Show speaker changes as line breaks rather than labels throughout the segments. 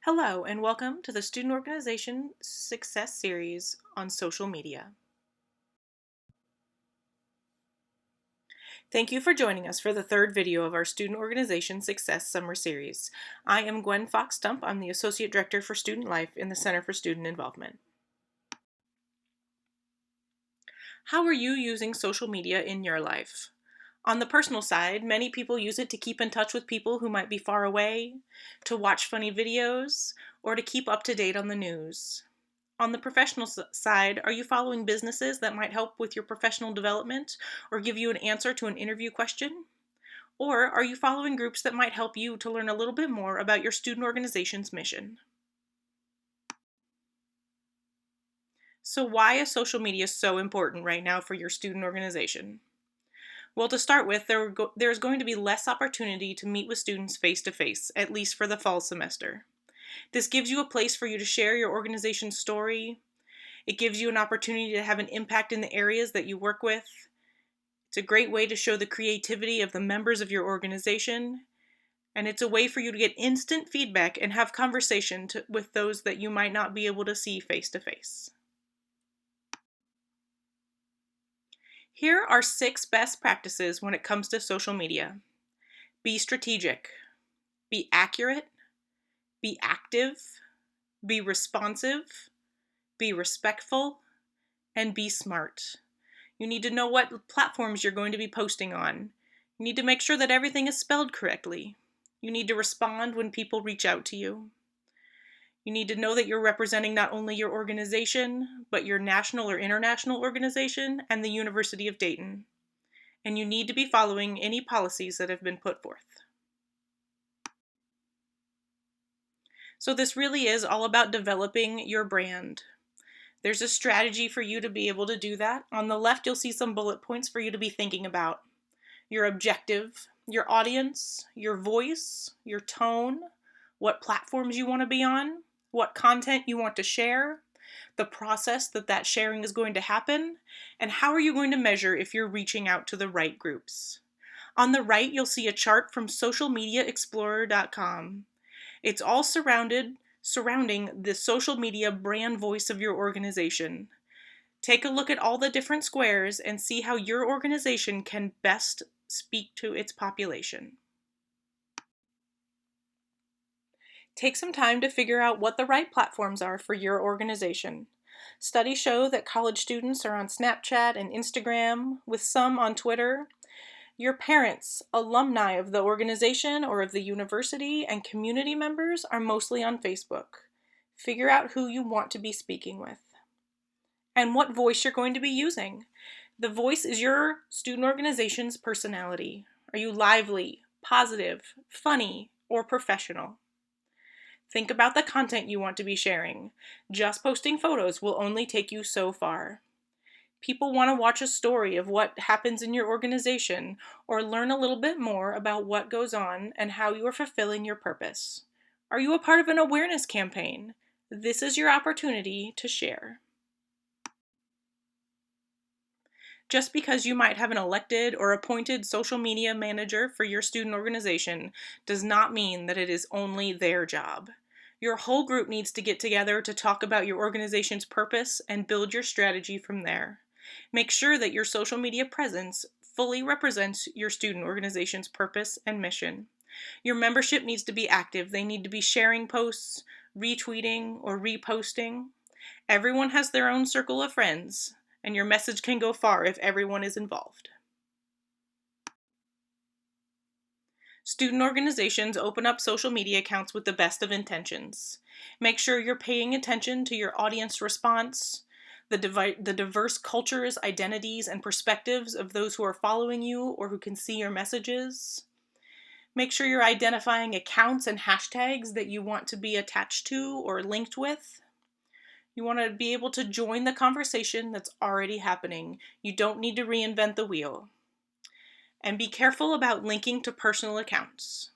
Hello, and welcome to the Student Organization Success Series on social media. Thank you for joining us for the third video of our Student Organization Success Summer Series. I am Gwen Fox-Stump. I'm the Associate Director for Student Life in the Center for Student Involvement. How are you using social media in your life? On the personal side, many people use it to keep in touch with people who might be far away, to watch funny videos, or to keep up to date on the news. On the professional side, are you following businesses that might help with your professional development or give you an answer to an interview question? Or are you following groups that might help you to learn a little bit more about your student organization's mission? So why is social media so important right now for your student organization? Well, to start with, there's going to be less opportunity to meet with students face-to-face, at least for the fall semester. This gives you a place for you to share your organization's story. It gives you an opportunity to have an impact in the areas that you work with. It's a great way to show the creativity of the members of your organization. And it's a way for you to get instant feedback and have conversation with those that you might not be able to see face to face. Here are 6 best practices when it comes to social media. Be strategic. Be accurate. Be active. Be responsive. Be respectful. And be smart. You need to know what platforms you're going to be posting on. You need to make sure that everything is spelled correctly. You need to respond when people reach out to you. You need to know that you're representing not only your organization, but your national or international organization and the University of Dayton. And you need to be following any policies that have been put forth. So this really is all about developing your brand. There's a strategy for you to be able to do that. On the left, you'll see some bullet points for you to be thinking about. Your objective, your audience, your voice, your tone, what platforms you want to be on, what content you want to share, the process that sharing is going to happen, and how are you going to measure if you're reaching out to the right groups. On the right, you'll see a chart from socialmediaexplorer.com. It's all surrounding the social media brand voice of your organization. Take a look at all the different squares and see how your organization can best speak to its population. Take some time to figure out what the right platforms are for your organization. Studies show that college students are on Snapchat and Instagram, with some on Twitter. Your parents, alumni of the organization or of the university, and community members are mostly on Facebook. Figure out who you want to be speaking with and what voice you're going to be using. The voice is your student organization's personality. Are you lively, positive, funny, or professional? Think about the content you want to be sharing. Just posting photos will only take you so far. People want to watch a story of what happens in your organization or learn a little bit more about what goes on and how you are fulfilling your purpose. Are you a part of an awareness campaign? This is your opportunity to share. Just because you might have an elected or appointed social media manager for your student organization does not mean that it is only their job. Your whole group needs to get together to talk about your organization's purpose and build your strategy from there. Make sure that your social media presence fully represents your student organization's purpose and mission. Your membership needs to be active. They need to be sharing posts, retweeting, or reposting. Everyone has their own circle of friends, and your message can go far if everyone is involved. Student organizations open up social media accounts with the best of intentions. Make sure you're paying attention to your audience response, the diverse cultures, identities, and perspectives of those who are following you or who can see your messages. Make sure you're identifying accounts and hashtags that you want to be attached to or linked with. You want to be able to join the conversation that's already happening. You don't need to reinvent the wheel. And be careful about linking to personal accounts.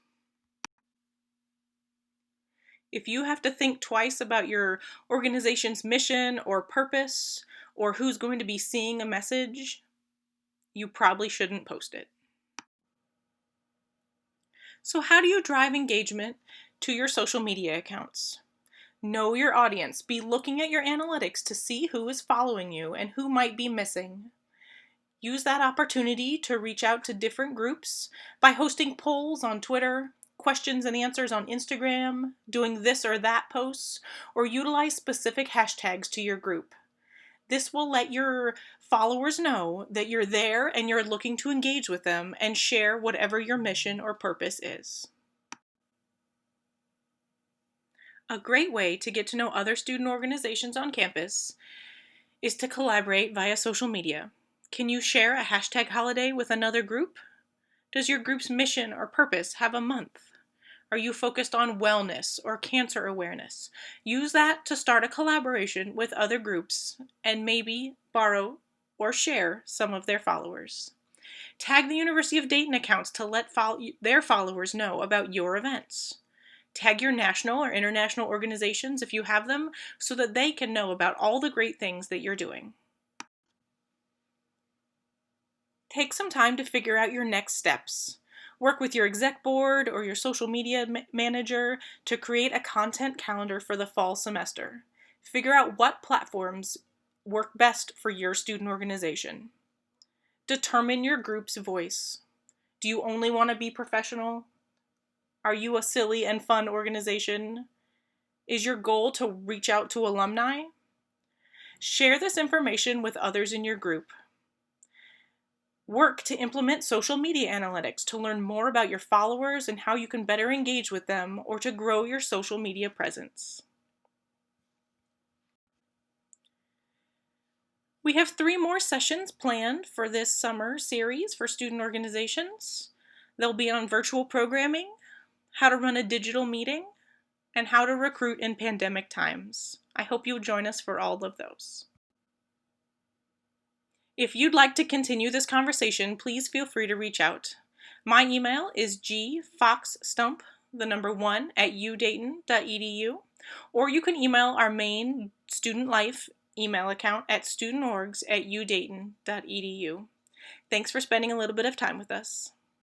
If you have to think twice about your organization's mission or purpose or who's going to be seeing a message, you probably shouldn't post it. So how do you drive engagement to your social media accounts. Know your audience. Be looking at your analytics to see who is following you and who might be missing. Use that opportunity to reach out to different groups by hosting polls on Twitter, questions and answers on Instagram, doing this or that posts, or utilize specific hashtags to your group. This will let your followers know that you're there and you're looking to engage with them and share whatever your mission or purpose is. A great way to get to know other student organizations on campus is to collaborate via social media. Can you share a hashtag holiday with another group? Does your group's mission or purpose have a month? Are you focused on wellness or cancer awareness? Use that to start a collaboration with other groups and maybe borrow or share some of their followers. Tag the University of Dayton accounts to let their followers know about your events. Tag your national or international organizations if you have them so that they can know about all the great things that you're doing. Take some time to figure out your next steps. Work with your exec board or your social media manager to create a content calendar for the fall semester. Figure out what platforms work best for your student organization. Determine your group's voice. Do you only want to be professional? Are you a silly and fun organization? Is your goal to reach out to alumni? Share this information with others in your group. Work to implement social media analytics to learn more about your followers and how you can better engage with them or to grow your social media presence. We have 3 more sessions planned for this summer series for student organizations. They'll be on virtual programming, how to run a digital meeting, and how to recruit in pandemic times. I hope you'll join us for all of those. If you'd like to continue this conversation, please feel free to reach out. My email is gfoxstump1@udayton.edu, or you can email our main Student Life email account at studentorgs@udayton.edu. Thanks for spending a little bit of time with us.